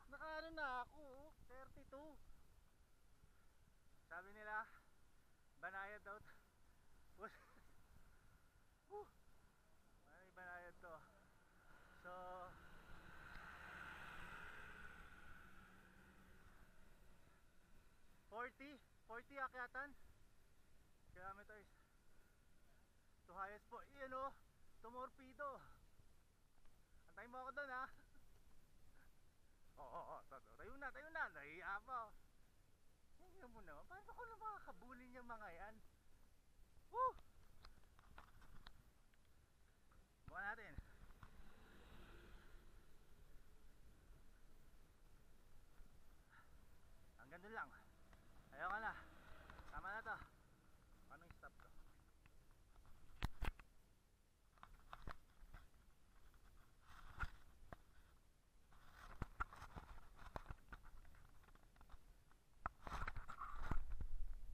Naka ano na ako, 32. Sabi nila, banayad daw. May banayad to. So, 40 akyatan kilometers to highest po. Iyan o, tumorpedo. Antayin mo ako doon ha. Oo, tayo na, nahiya pa. Tingnan mo naman, paano ko na makakabulin yung mga yan?